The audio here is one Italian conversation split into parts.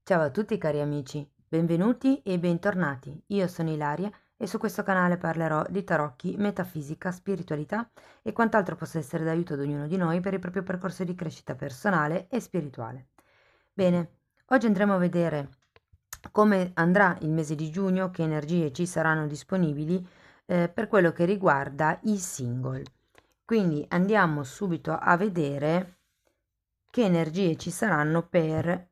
Ciao a tutti cari amici, benvenuti e bentornati. Io sono Ilaria e su questo canale parlerò di tarocchi, metafisica, spiritualità e quant'altro possa essere d'aiuto ad ognuno di noi per il proprio percorso di crescita personale e spirituale. Bene, oggi andremo a vedere come andrà il mese di giugno, che energie ci saranno disponibili per quello che riguarda i single. Quindi andiamo subito a vedere che energie ci saranno per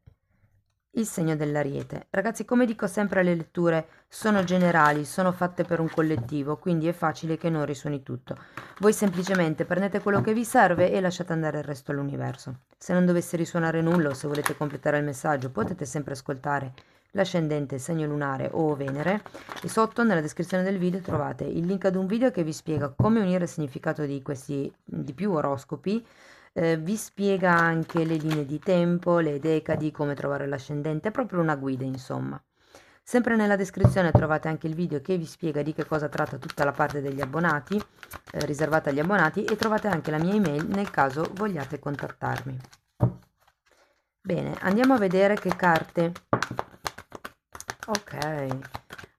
il segno dell'Ariete. Ragazzi, come dico sempre, le letture sono generali, sono fatte per un collettivo, quindi è facile che non risuoni tutto. Voi semplicemente prendete quello che vi serve e lasciate andare il resto all'universo. Se non dovesse risuonare nulla o se volete completare il messaggio, potete sempre ascoltare l'ascendente, il segno lunare o Venere, e sotto nella descrizione del video trovate il link ad un video che vi spiega come unire il significato di questi di più oroscopi. Vi spiega anche le linee di tempo, le decadi, come trovare l'ascendente, è proprio una guida insomma. Sempre nella descrizione trovate anche il video che vi spiega di che cosa tratta tutta la parte degli abbonati, riservata agli abbonati, e trovate anche la mia email nel caso vogliate contattarmi. Bene, andiamo a vedere che carte. Ok,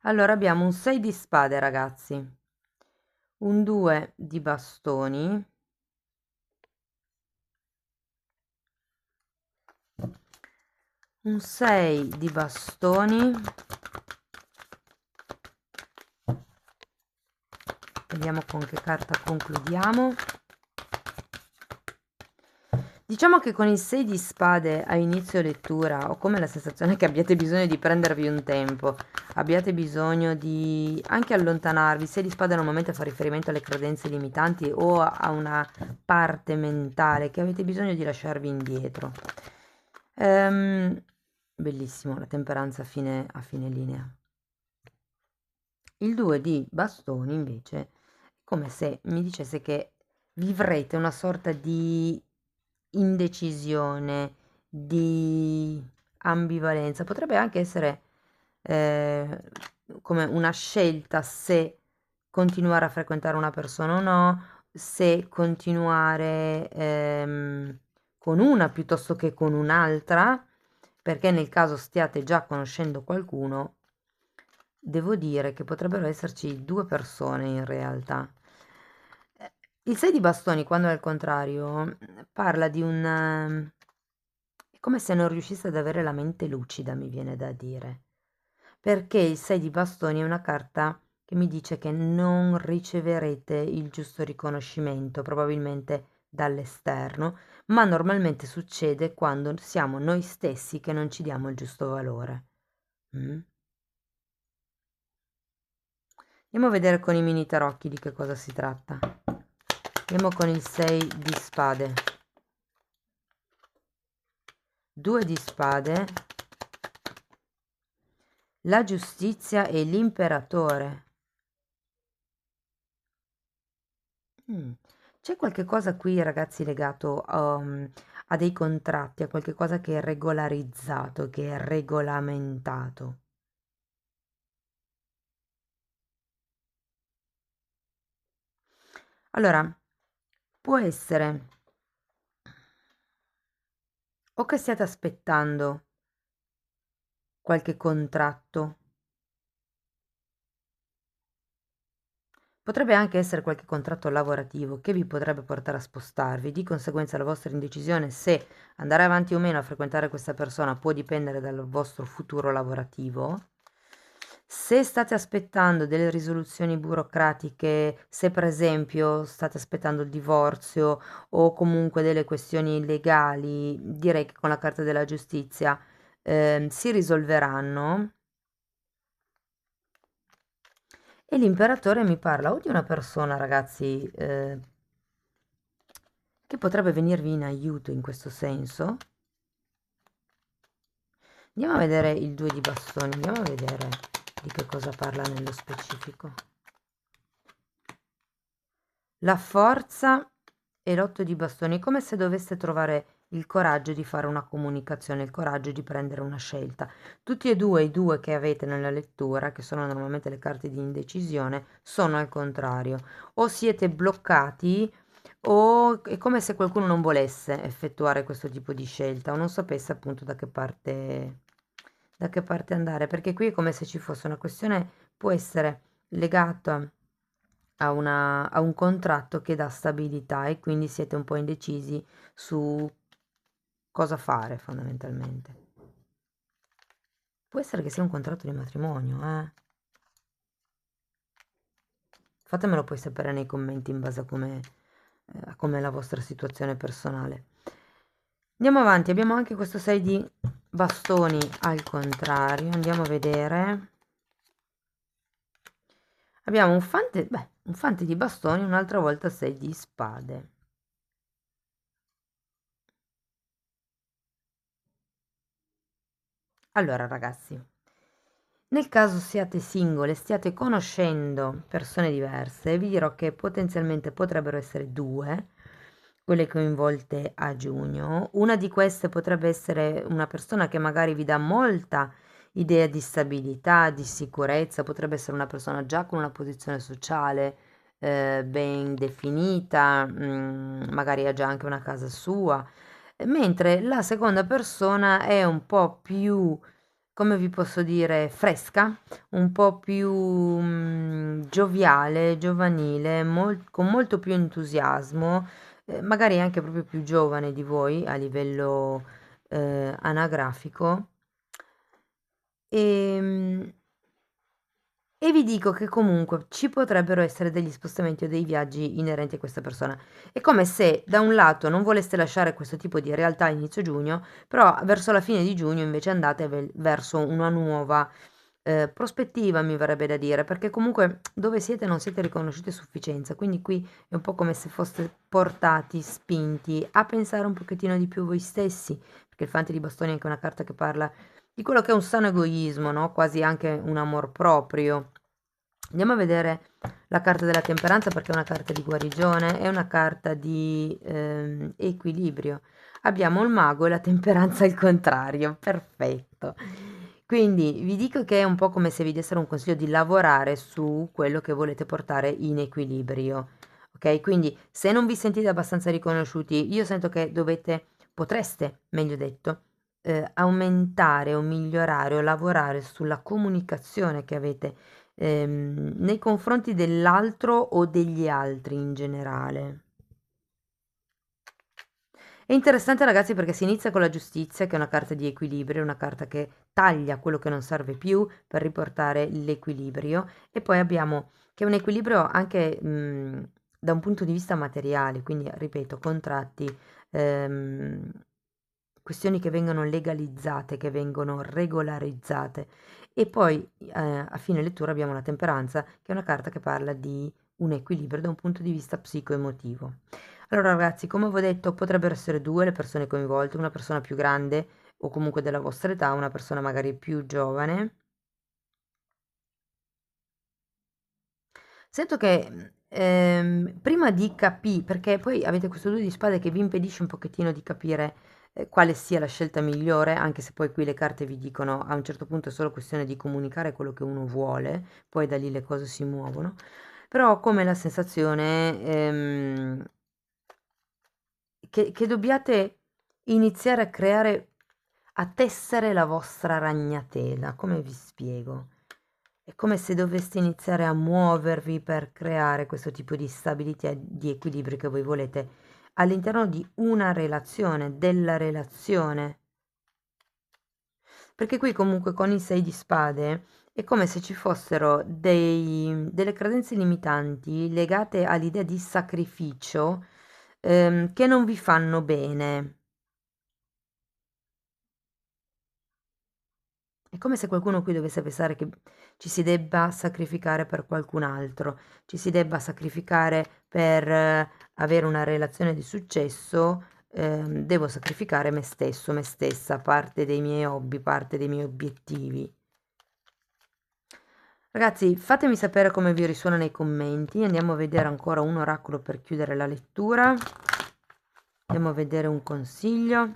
allora abbiamo un 6 di spade ragazzi, un 2 di bastoni, un 6 di bastoni, vediamo con che carta concludiamo. Diciamo che con il 6 di spade a inizio lettura ho come la sensazione che abbiate bisogno di prendervi un tempo, abbiate bisogno di anche allontanarvi. Il 6 di spade normalmente fa riferimento alle credenze limitanti o a una parte mentale che avete bisogno di lasciarvi indietro. Bellissimo, la temperanza a fine linea. Il 2 di bastoni invece è come se mi dicesse che vivrete una sorta di indecisione, di ambivalenza. Potrebbe anche essere eh, come una scelta se continuare a frequentare una persona o no, se continuare con una piuttosto che con un'altra, perché nel caso stiate già conoscendo qualcuno, devo dire che potrebbero esserci due persone in realtà. Il 6 di bastoni, quando è al contrario, parla di un... è come se non riuscisse ad avere la mente lucida, mi viene da dire. Perché il 6 di bastoni è una carta che mi dice che non riceverete il giusto riconoscimento, probabilmente dall'esterno, ma normalmente succede quando siamo noi stessi che non ci diamo il giusto valore. Andiamo a vedere con i mini tarocchi di che cosa si tratta. Andiamo con il 6 di spade, 2 di spade, la giustizia e l'imperatore. C'è qualche cosa qui ragazzi legato a dei contratti, a qualche cosa che è regolarizzato, che è regolamentato. Allora, può essere o che stiate aspettando qualche contratto. Potrebbe anche essere qualche contratto lavorativo che vi potrebbe portare a spostarvi, di conseguenza la vostra indecisione se andare avanti o meno a frequentare questa persona può dipendere dal vostro futuro lavorativo. Se state aspettando delle risoluzioni burocratiche, se per esempio state aspettando il divorzio o comunque delle questioni legali, direi che con la carta della giustizia si risolveranno. E l'imperatore mi parla o di una persona, ragazzi, che potrebbe venirvi in aiuto in questo senso. Andiamo a vedere il 2 di bastoni, andiamo a vedere di che cosa parla nello specifico. La forza e l'8 di bastoni, come se doveste trovare il coraggio di fare una comunicazione, il coraggio di prendere una scelta. Tutti e due i due che avete nella lettura, che sono normalmente le carte di indecisione, sono al contrario. O siete bloccati o è come se qualcuno non volesse effettuare questo tipo di scelta o non sapesse appunto da che parte da che parte andare, perché qui è come se ci fosse una questione, può essere legata a un contratto che dà stabilità e quindi siete un po' indecisi su cosa fare fondamentalmente. Può essere che sia un contratto di matrimonio, eh? Fatemelo poi sapere nei commenti in base a come è la vostra situazione personale. Andiamo avanti, abbiamo anche questo 6 di bastoni al contrario, andiamo a vedere. Abbiamo un fante di bastoni, un'altra volta 6 di spade. Allora ragazzi, nel caso siate singole, stiate conoscendo persone diverse, vi dirò che potenzialmente potrebbero essere due quelle coinvolte a giugno. Una di queste potrebbe essere una persona che magari vi dà molta idea di stabilità, di sicurezza, potrebbe essere una persona già con una posizione sociale ben definita, magari ha già anche una casa sua, mentre la seconda persona è un po' più, come vi posso dire, fresca, un po' più gioviale, giovanile, con molto più entusiasmo, magari anche proprio più giovane di voi a livello anagrafico. E, e vi dico che comunque ci potrebbero essere degli spostamenti o dei viaggi inerenti a questa persona. È come se da un lato non voleste lasciare questo tipo di realtà a inizio giugno, però verso la fine di giugno invece andate verso una nuova prospettiva, mi verrebbe da dire, perché comunque dove siete non siete riconosciuti a sufficienza, quindi qui è un po' come se foste portati, spinti a pensare un pochettino di più voi stessi, perché il fante di bastoni è anche una carta che parla di quello che è un sano egoismo, no? Quasi anche un amor proprio. Andiamo a vedere la carta della temperanza perché è una carta di guarigione, è una carta di equilibrio. Abbiamo il mago e la temperanza al contrario, perfetto. Quindi vi dico che è un po' come se vi dessero un consiglio di lavorare su quello che volete portare in equilibrio. Ok? Quindi se non vi sentite abbastanza riconosciuti, io sento che potreste, meglio detto, aumentare o migliorare o lavorare sulla comunicazione che avete nei confronti dell'altro o degli altri in generale. È interessante ragazzi perché si inizia con la giustizia, che è una carta di equilibrio, una carta che taglia quello che non serve più per riportare l'equilibrio e poi abbiamo che è un equilibrio anche da un punto di vista materiale, quindi ripeto, contratti, ehm, questioni che vengono legalizzate, che vengono regolarizzate e poi a fine lettura abbiamo la temperanza, che è una carta che parla di un equilibrio da un punto di vista psicoemotivo. Allora ragazzi, come avevo detto, potrebbero essere due le persone coinvolte, una persona più grande o comunque della vostra età, una persona magari più giovane. Sento che prima di capire, perché poi avete questo due di spade che vi impedisce un pochettino di capire quale sia la scelta migliore, anche se poi qui le carte vi dicono a un certo punto è solo questione di comunicare quello che uno vuole, poi da lì le cose si muovono. Però ho come la sensazione che dobbiate iniziare a creare, a tessere la vostra ragnatela. Come vi spiego? È come se doveste iniziare a muovervi per creare questo tipo di stabilità, di equilibrio che voi volete all'interno di una relazione, della relazione. Perché qui comunque con i 6 di spade è come se ci fossero delle credenze limitanti legate all'idea di sacrificio che non vi fanno bene. È come se qualcuno qui dovesse pensare che ci si debba sacrificare per qualcun altro, ci si debba sacrificare per avere una relazione di successo, devo sacrificare me stesso, me stessa, parte dei miei hobby, parte dei miei obiettivi. Ragazzi, fatemi sapere come vi risuona nei commenti. Andiamo a vedere ancora un oracolo per chiudere la lettura. Andiamo a vedere un consiglio.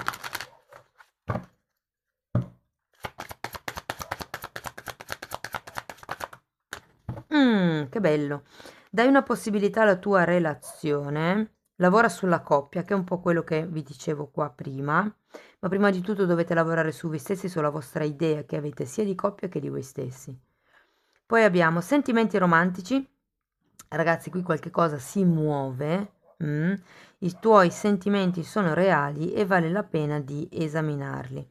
Che bello. Dai una possibilità alla tua relazione, lavora sulla coppia, che è un po' quello che vi dicevo qua prima, ma prima di tutto dovete lavorare su voi stessi, sulla vostra idea che avete sia di coppia che di voi stessi. Poi abbiamo sentimenti romantici. Ragazzi, qui qualche cosa si muove, i tuoi sentimenti sono reali e vale la pena di esaminarli.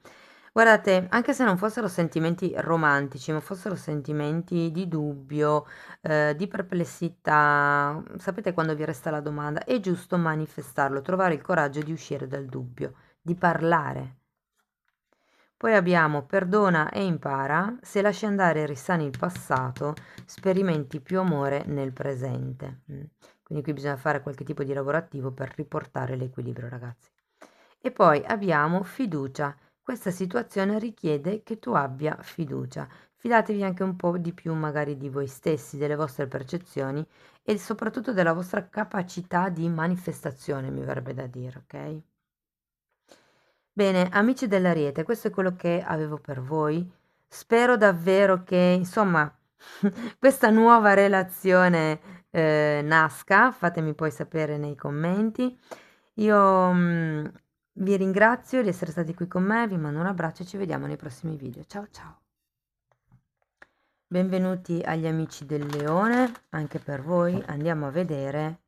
Guardate, anche se non fossero sentimenti romantici, ma fossero sentimenti di dubbio, di perplessità, sapete quando vi resta la domanda, è giusto manifestarlo, trovare il coraggio di uscire dal dubbio, di parlare. Poi abbiamo perdona e impara, se lasci andare e risani il passato, sperimenti più amore nel presente. Quindi qui bisogna fare qualche tipo di lavorativo per riportare l'equilibrio, ragazzi. E poi abbiamo fiducia. Questa situazione richiede che tu abbia fiducia. Fidatevi anche un po' di più magari di voi stessi, delle vostre percezioni e soprattutto della vostra capacità di manifestazione, mi verrebbe da dire, ok? Bene, amici dell'Ariete, questo è quello che avevo per voi. Spero davvero che, insomma, questa nuova relazione nasca. Fatemi poi sapere nei commenti. Io vi ringrazio di essere stati qui con me, vi mando un abbraccio e ci vediamo nei prossimi video. Ciao ciao! Benvenuti agli amici del Leone, anche per voi. Andiamo a vedere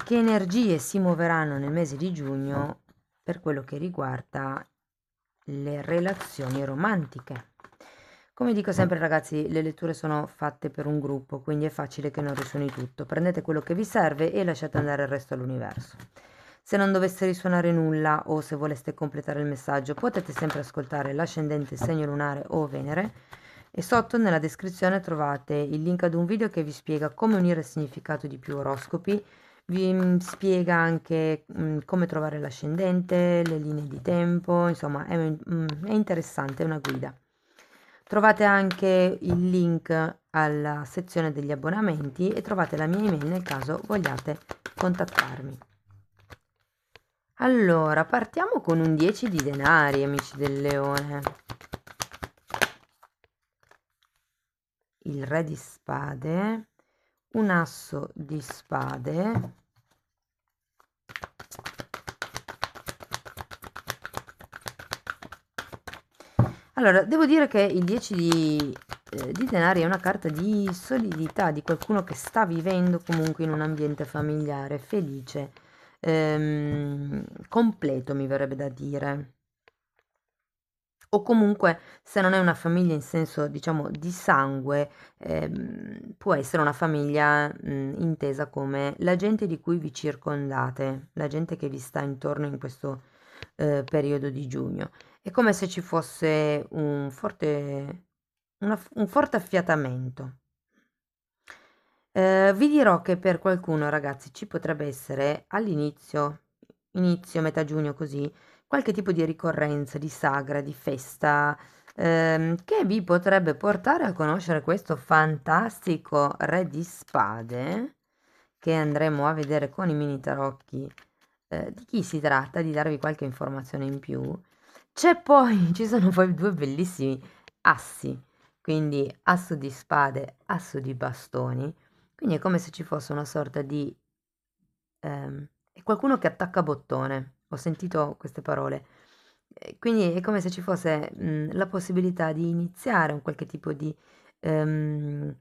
che energie si muoveranno nel mese di giugno per quello che riguarda le relazioni romantiche. Come dico sempre, ragazzi, le letture sono fatte per un gruppo, quindi è facile che non risuoni tutto. Prendete quello che vi serve e lasciate andare il resto all'universo. Se non dovesse risuonare nulla o se voleste completare il messaggio, potete sempre ascoltare l'ascendente, segno lunare o Venere, e sotto nella descrizione trovate il link ad un video che vi spiega come unire il significato di più oroscopi. Vi spiega anche come trovare l'ascendente, le linee di tempo, insomma è interessante, è una guida. Trovate anche il link alla sezione degli abbonamenti e trovate la mia email nel caso vogliate contattarmi. Allora, partiamo con un 10 di denari, amici del Leone. Il re di spade, un asso di spade, allora devo dire che il 10 di denari è una carta di solidità, di qualcuno che sta vivendo comunque in un ambiente familiare, felice, completo mi verrebbe da dire. O comunque se non è una famiglia in senso diciamo di sangue, può essere una famiglia intesa come la gente di cui vi circondate, la gente che vi sta intorno in questo periodo di giugno. È come se ci fosse un forte affiatamento. Vi dirò che per qualcuno, ragazzi, ci potrebbe essere all'inizio, inizio, metà giugno così, qualche tipo di ricorrenza, di sagra, di festa, che vi potrebbe portare a conoscere questo fantastico re di spade, che andremo a vedere con i mini tarocchi, di chi si tratta, di darvi qualche informazione in più. Ci sono poi due bellissimi assi, quindi asso di spade, asso di bastoni, quindi è come se ci fosse una sorta di è qualcuno che attacca bottone. Ho sentito queste parole. Quindi è come se ci fosse, la possibilità di iniziare un qualche tipo di, ehm,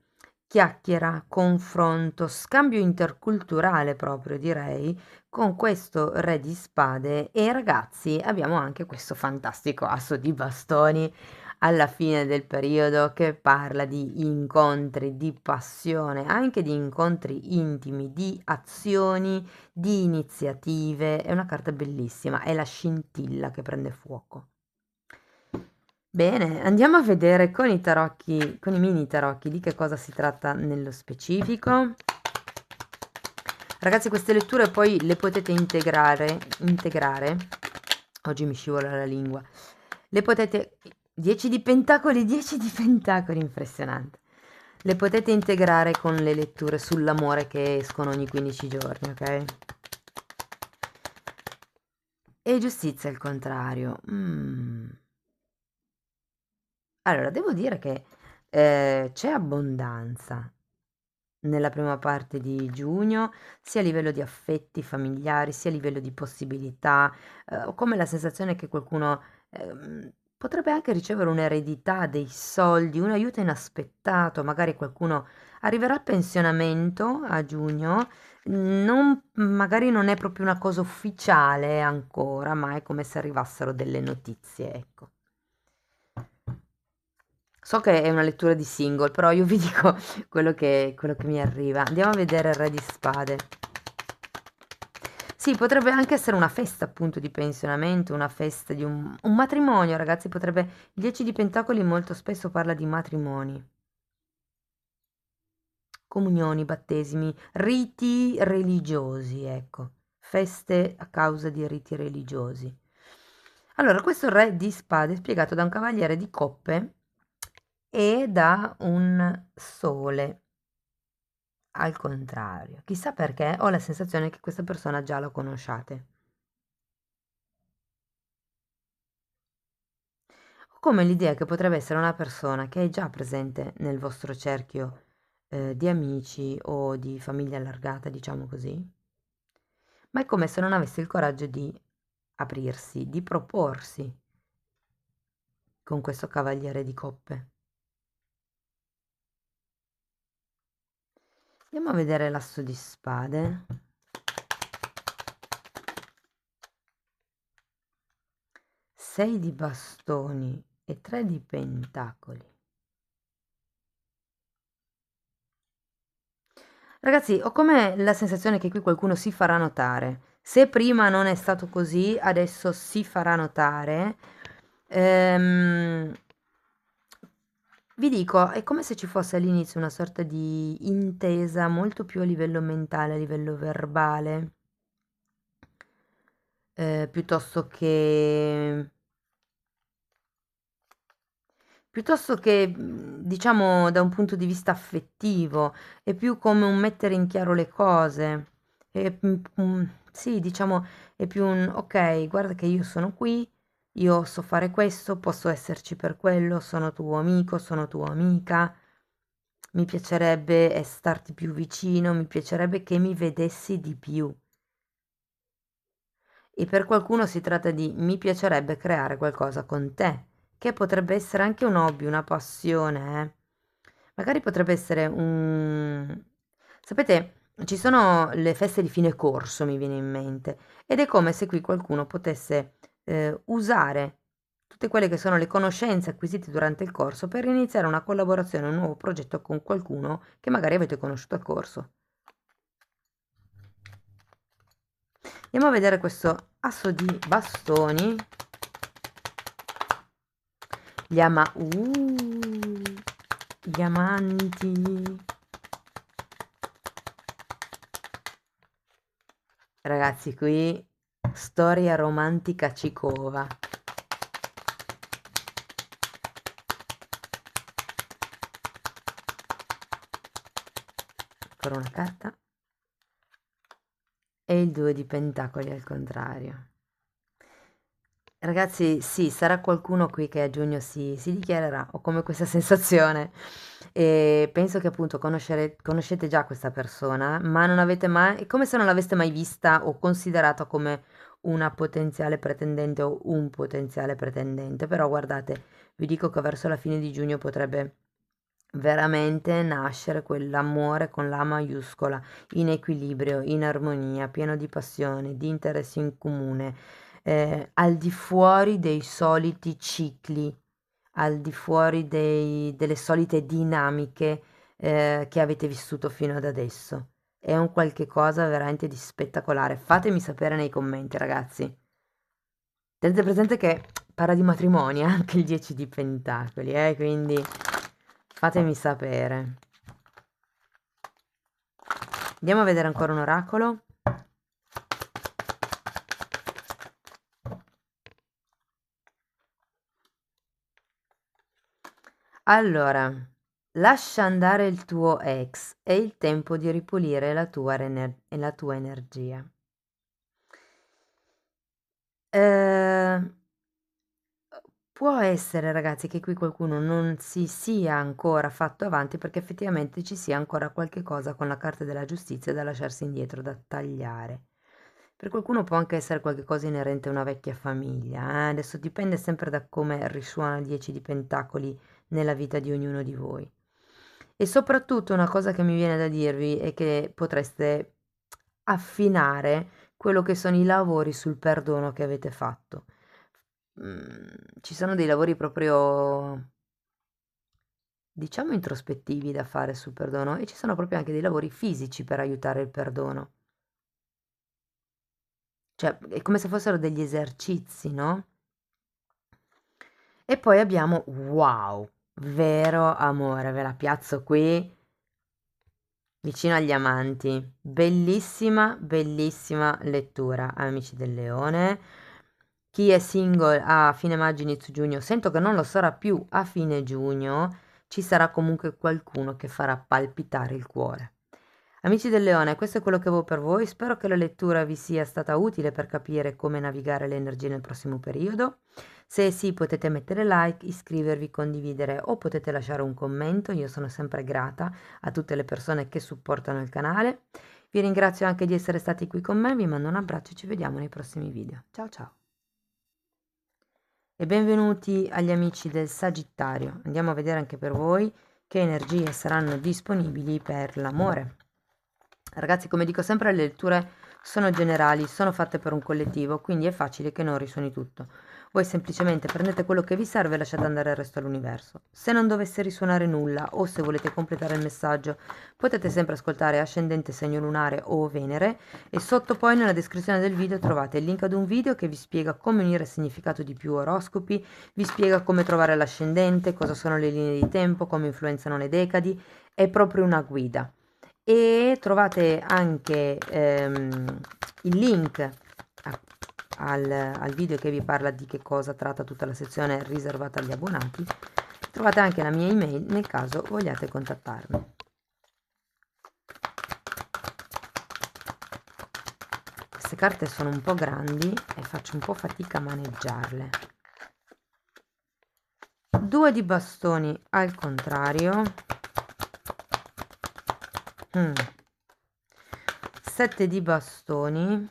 chiacchiera, confronto, scambio interculturale proprio direi, con questo re di spade e ragazzi abbiamo anche questo fantastico asso di bastoni alla fine del periodo che parla di incontri, di passione, anche di incontri intimi, di azioni, di iniziative. È una carta bellissima, è la scintilla che prende fuoco. Bene, andiamo a vedere con i tarocchi, con i mini tarocchi, di che cosa si tratta nello specifico. Ragazzi, queste letture poi le potete integrare, oggi mi scivola la lingua, le potete, 10 di pentacoli, 10 di pentacoli, impressionante. Le potete integrare con le letture sull'amore che escono ogni 15 giorni, ok? E giustizia al contrario. Allora, devo dire che c'è abbondanza, nella prima parte di giugno, sia a livello di affetti familiari, sia a livello di possibilità, ho come la sensazione che qualcuno, potrebbe anche ricevere un'eredità, dei soldi, un aiuto inaspettato, magari qualcuno arriverà al pensionamento a giugno, non magari non è proprio una cosa ufficiale ancora, ma è come se arrivassero delle notizie, ecco. So che è una lettura di single, però io vi dico quello che mi arriva. Andiamo a vedere il Re di Spade. Sì, potrebbe anche essere una festa appunto di pensionamento, una festa di un matrimonio, ragazzi, potrebbe... Il 10 di Pentacoli molto spesso parla di matrimoni, comunioni, battesimi, riti religiosi, ecco, feste a causa di riti religiosi. Allora, questo Re di Spade è spiegato da un Cavaliere di Coppe e da un Sole. Al contrario, chissà perché ho la sensazione che questa persona già la conosciate. Ho come l'idea che potrebbe essere una persona che è già presente nel vostro cerchio di amici o di famiglia allargata, diciamo così, ma è come se non avesse il coraggio di aprirsi, di proporsi con questo Cavaliere di Coppe. Andiamo a vedere l'Asso di Spade. 6 di bastoni e 3 di pentacoli. Ragazzi, ho come la sensazione che qui qualcuno si farà notare. Se prima non è stato così, adesso si farà notare. Ehm, Vi dico, è come se ci fosse all'inizio una sorta di intesa molto più a livello mentale, a livello verbale, piuttosto che diciamo da un punto di vista affettivo, è più come un mettere in chiaro le cose. Sì, diciamo, è più un ok, guarda che io sono qui, io so fare questo, posso esserci per quello, sono tuo amico, sono tua amica, mi piacerebbe starti più vicino, mi piacerebbe che mi vedessi di più. E per qualcuno si tratta di mi piacerebbe creare qualcosa con te, che potrebbe essere anche un hobby, una passione, eh. Magari potrebbe essere un... Sapete, ci sono le feste di fine corso, mi viene in mente, ed è come se qui qualcuno potesse usare tutte quelle che sono le conoscenze acquisite durante il corso per iniziare una collaborazione, un nuovo progetto con qualcuno che magari avete conosciuto a corso. Andiamo a vedere questo asso di bastoni. Gli amanti. Ragazzi, qui storia romantica Cicova. Ancora una carta. E il 2 di pentacoli al contrario. Ragazzi, sì, sarà qualcuno qui che a giugno si dichiarerà, ho come questa sensazione. E penso che appunto conoscete già questa persona, ma non avete mai, è come se non l'aveste mai vista o considerata come una potenziale pretendente o un potenziale pretendente. Però guardate, vi dico che verso la fine di giugno potrebbe veramente nascere quell'amore con la maiuscola, in equilibrio, in armonia, pieno di passione, di interessi in comune, al di fuori dei soliti cicli, al di fuori delle solite dinamiche, che avete vissuto fino ad adesso. È un qualche cosa veramente di spettacolare. Fatemi sapere nei commenti, ragazzi. Tenete presente che parla di matrimoni, anche il 10 di pentacoli, quindi fatemi sapere. Andiamo a vedere ancora un oracolo. Allora, lascia andare il tuo ex, è il tempo di ripulire la tua energia. Può essere, ragazzi, che qui qualcuno non si sia ancora fatto avanti perché effettivamente ci sia ancora qualche cosa con la carta della giustizia da lasciarsi indietro, da tagliare. Per qualcuno può anche essere qualche cosa inerente a una vecchia famiglia, eh? Adesso dipende sempre da come risuona il 10 di pentacoli nella vita di ognuno di voi. E soprattutto una cosa che mi viene da dirvi è che potreste affinare quello che sono i lavori sul perdono che avete fatto. Ci sono dei lavori proprio, diciamo, introspettivi da fare sul perdono e ci sono proprio anche dei lavori fisici per aiutare il perdono. Cioè, è come se fossero degli esercizi, no? E poi abbiamo wow, vero amore, ve la piazzo qui vicino agli amanti. Bellissima, bellissima lettura, amici del leone. Chi è single a fine maggio, inizio giugno, sento che non lo sarà più a fine giugno, ci sarà comunque qualcuno che farà palpitare il cuore. Amici del leone, questo è quello che avevo per voi. Spero che la lettura vi sia stata utile per capire come navigare le energie nel prossimo periodo. Se sì, potete mettere like, iscrivervi, condividere o potete lasciare un commento. Io sono sempre grata a tutte le persone che supportano il canale. Vi ringrazio anche di essere stati qui con me, vi mando un abbraccio e ci vediamo nei prossimi video. Ciao ciao! E benvenuti agli amici del Sagittario. Andiamo a vedere anche per voi che energie saranno disponibili per l'amore. Ragazzi, come dico sempre, le letture sono generali, sono fatte per un collettivo, quindi è facile che non risuoni tutto. Voi semplicemente prendete quello che vi serve e lasciate andare il resto all'universo. Se non dovesse risuonare nulla o se volete completare il messaggio, potete sempre ascoltare Ascendente, Segno Lunare o Venere e sotto poi nella descrizione del video trovate il link ad un video che vi spiega come unire il significato di più oroscopi, vi spiega come trovare l'ascendente, cosa sono le linee di tempo, come influenzano le decadi, è proprio una guida. E trovate anche il link al video che vi parla di che cosa tratta tutta la sezione riservata agli abbonati. Trovate anche la mia email nel caso vogliate contattarmi. Queste carte sono un po' grandi e faccio un po' fatica a maneggiarle. 2 di bastoni al contrario. 7 di bastoni.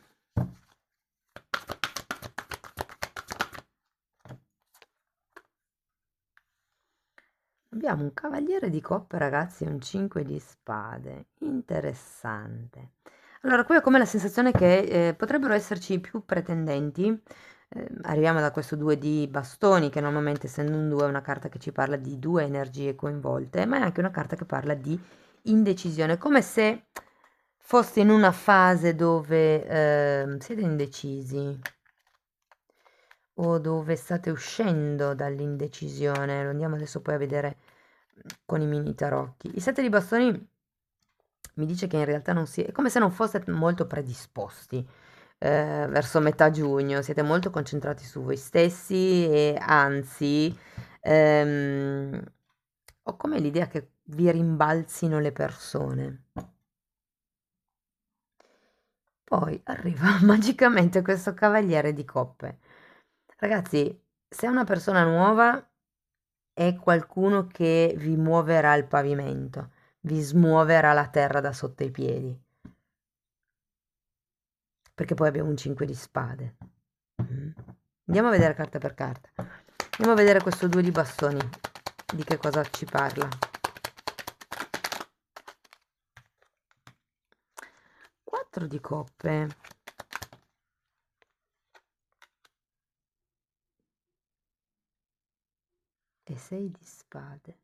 Abbiamo un cavaliere di coppe, ragazzi, e un 5 di spade. Interessante. Allora, qui ho come la sensazione che potrebbero esserci più pretendenti. Arriviamo da questo 2 di bastoni, che normalmente, essendo un 2, è una carta che ci parla di due energie coinvolte, ma è anche una carta che parla di indecisione, come se foste in una fase dove siete indecisi o dove state uscendo dall'indecisione. Lo andiamo adesso poi a vedere con i mini tarocchi. Il 7 di bastoni mi dice che in realtà non si è come se non foste molto predisposti verso metà giugno, siete molto concentrati su voi stessi e anzi ho come l'idea che vi rimbalzino le persone. Poi arriva magicamente questo cavaliere di coppe. Ragazzi, se è una persona nuova, è qualcuno che vi muoverà il pavimento, vi smuoverà la terra da sotto i piedi. Perché poi abbiamo un 5 di spade. Andiamo a vedere carta per carta. Andiamo a vedere questo 2 di bastoni, di che cosa ci parla. 4 di coppe. E 6 di spade.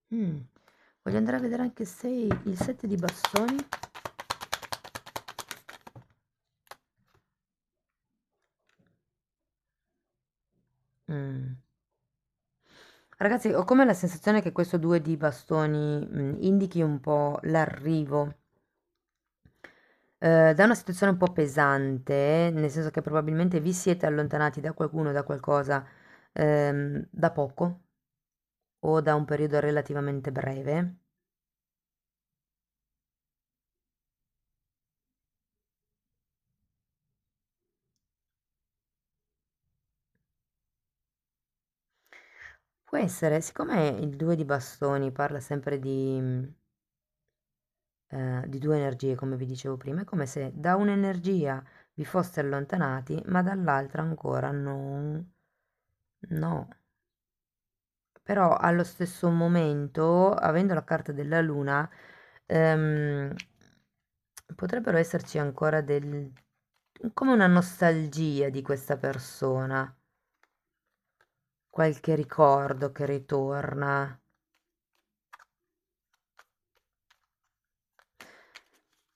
Voglio andare a vedere anche il 7 di bastoni. Ragazzi, ho come la sensazione che questo 2 di bastoni indichi un po' l'arrivo da una situazione un po' pesante, nel senso che probabilmente vi siete allontanati da qualcuno, da qualcosa da poco o da un periodo relativamente breve. Può essere, siccome il 2 di bastoni parla sempre di due energie, come vi dicevo prima, è come se da un'energia vi foste allontanati, ma dall'altra ancora non. No. Però allo stesso momento, avendo la carta della luna, ehm, potrebbero esserci ancora come una nostalgia di questa persona, qualche ricordo che ritorna.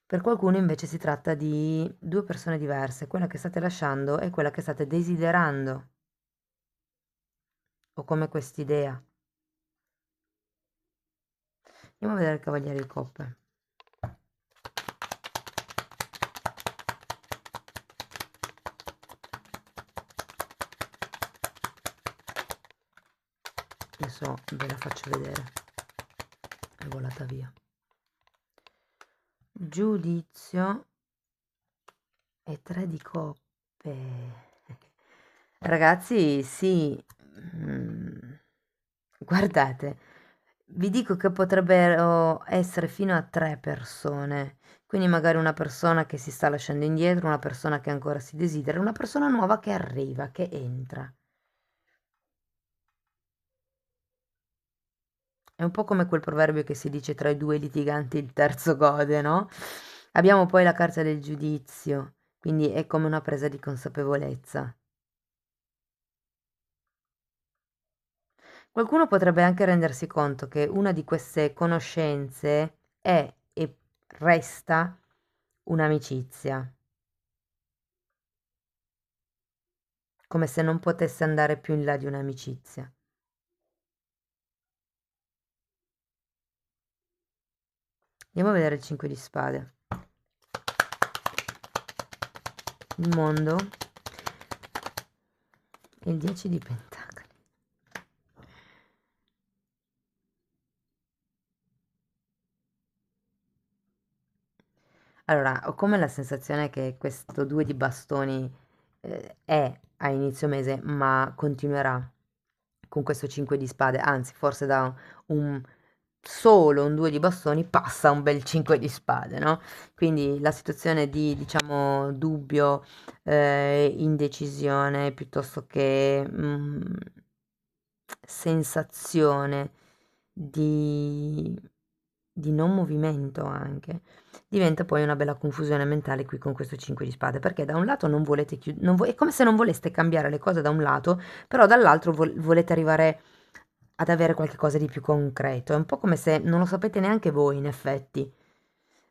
Per qualcuno invece si tratta di due persone diverse, quella che state lasciando e quella che state desiderando, o come quest'idea. Andiamo a vedere il Cavaliere di Coppe. Adesso ve la faccio vedere. È volata via. Giudizio e 3 di coppe. Ragazzi, sì, guardate, vi dico che potrebbero essere fino a 3 persone, quindi magari una persona che si sta lasciando indietro, una persona che ancora si desidera, una persona nuova che arriva, che entra. È un po' come quel proverbio che si dice tra i due litiganti il terzo gode, no? Abbiamo poi la carta del giudizio, quindi è come una presa di consapevolezza. Qualcuno potrebbe anche rendersi conto che una di queste conoscenze è e resta un'amicizia, come se non potesse andare più in là di un'amicizia. Andiamo a vedere il 5 di spade. Il mondo. E il 10 di pentacoli. Allora, ho come la sensazione che questo 2 di bastoni è a inizio mese, ma continuerà con questo 5 di spade, anzi, forse da un solo un 2 di bastoni passa un bel 5 di spade, no? Quindi la situazione di, diciamo, dubbio, indecisione, piuttosto che sensazione di, di non movimento anche, diventa poi una bella confusione mentale qui con questo 5 di spade, perché da un lato non volete chiudere, è come se non voleste cambiare le cose da un lato, però dall'altro volete arrivare ad avere qualche cosa di più concreto. È un po' come se non lo sapete neanche voi, in effetti.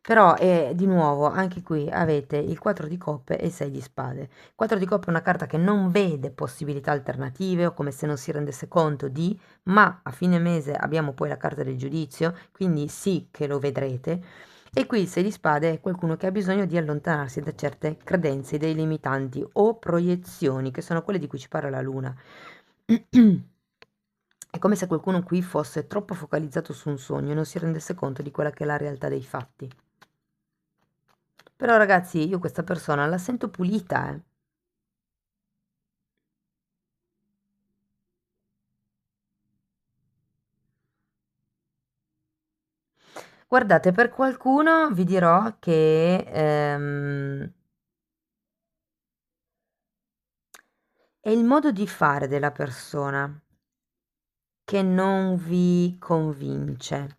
Però, di nuovo, anche qui avete il 4 di coppe e il 6 di spade. Il 4 di coppe è una carta che non vede possibilità alternative o come se non si rendesse conto di, ma a fine mese abbiamo poi la carta del giudizio, quindi sì che lo vedrete. E qui il 6 di spade è qualcuno che ha bisogno di allontanarsi da certe credenze, dei limitanti o proiezioni, che sono quelle di cui ci parla la luna. È come se qualcuno qui fosse troppo focalizzato su un sogno e non si rendesse conto di quella che è la realtà dei fatti. Però ragazzi, io questa persona la sento pulita, eh. Guardate, per qualcuno vi dirò che è il modo di fare della persona che non vi convince.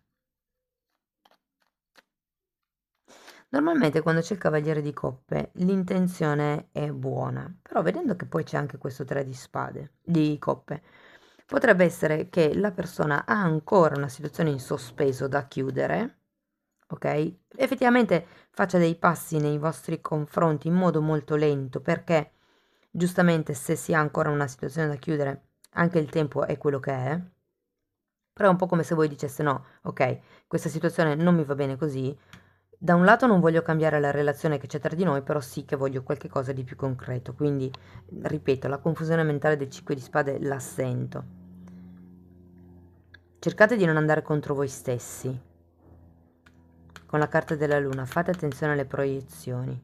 Normalmente quando c'è il cavaliere di coppe l'intenzione è buona, però vedendo che poi c'è anche questo 3 di spade, di coppe, potrebbe essere che la persona ha ancora una situazione in sospeso da chiudere, ok? Effettivamente faccia dei passi nei vostri confronti in modo molto lento, perché giustamente se si ha ancora una situazione da chiudere, anche il tempo è quello che è, però è un po' come se voi diceste no, ok, questa situazione non mi va bene così, da un lato non voglio cambiare la relazione che c'è tra di noi, però sì che voglio qualche cosa di più concreto, quindi ripeto, la confusione mentale del 5 di spade la sento. Cercate di non andare contro voi stessi. Con la carta della luna fate attenzione alle proiezioni.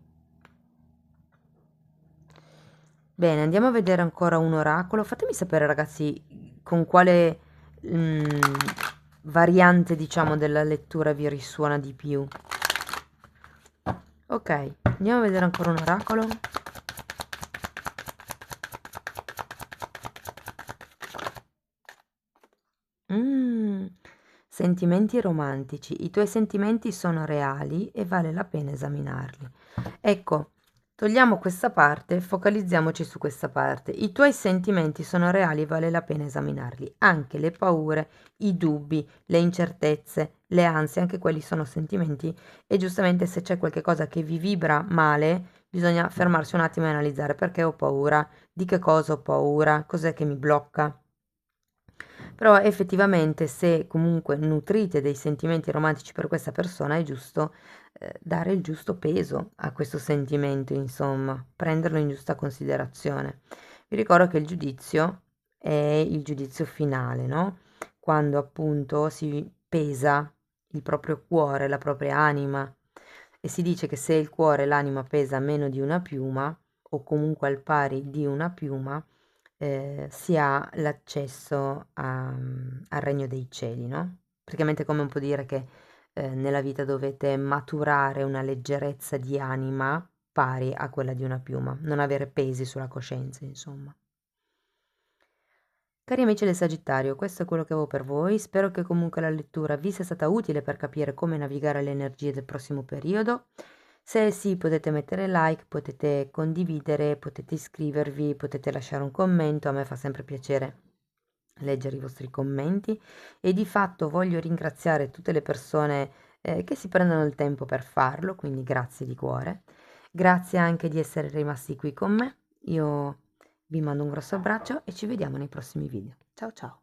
Bene, andiamo a vedere ancora un oracolo. Fatemi sapere ragazzi con quale variante, diciamo, della lettura vi risuona di più. Ok, andiamo a vedere ancora un oracolo. Sentimenti romantici. I tuoi sentimenti sono reali e vale la pena esaminarli. Ecco, togliamo questa parte, focalizziamoci su questa parte. I tuoi sentimenti sono reali e vale la pena esaminarli. Anche le paure, i dubbi, le incertezze, le ansie, anche quelli sono sentimenti e giustamente se c'è qualche cosa che vi vibra male, bisogna fermarsi un attimo e analizzare perché ho paura, di che cosa ho paura, cos'è che mi blocca. Però effettivamente se comunque nutrite dei sentimenti romantici per questa persona è giusto dare il giusto peso a questo sentimento, insomma, prenderlo in giusta considerazione. Vi ricordo che il giudizio è il giudizio finale, no? Quando appunto si pesa il proprio cuore, la propria anima e si dice che se il cuore e l'anima pesa meno di una piuma o comunque al pari di una piuma, si ha l'accesso al regno dei cieli, no? Praticamente come un po' dire che nella vita dovete maturare una leggerezza di anima pari a quella di una piuma, non avere pesi sulla coscienza, insomma. Cari amici del Sagittario, questo è quello che avevo per voi. Spero che comunque la lettura vi sia stata utile per capire come navigare le energie del prossimo periodo. Se sì, potete mettere like, potete condividere, potete iscrivervi, potete lasciare un commento. A me fa sempre piacere leggere i vostri commenti e di fatto voglio ringraziare tutte le persone che si prendono il tempo per farlo, quindi grazie di cuore. Grazie anche di essere rimasti qui con me. Io vi mando un grosso abbraccio e ci vediamo nei prossimi video. Ciao ciao!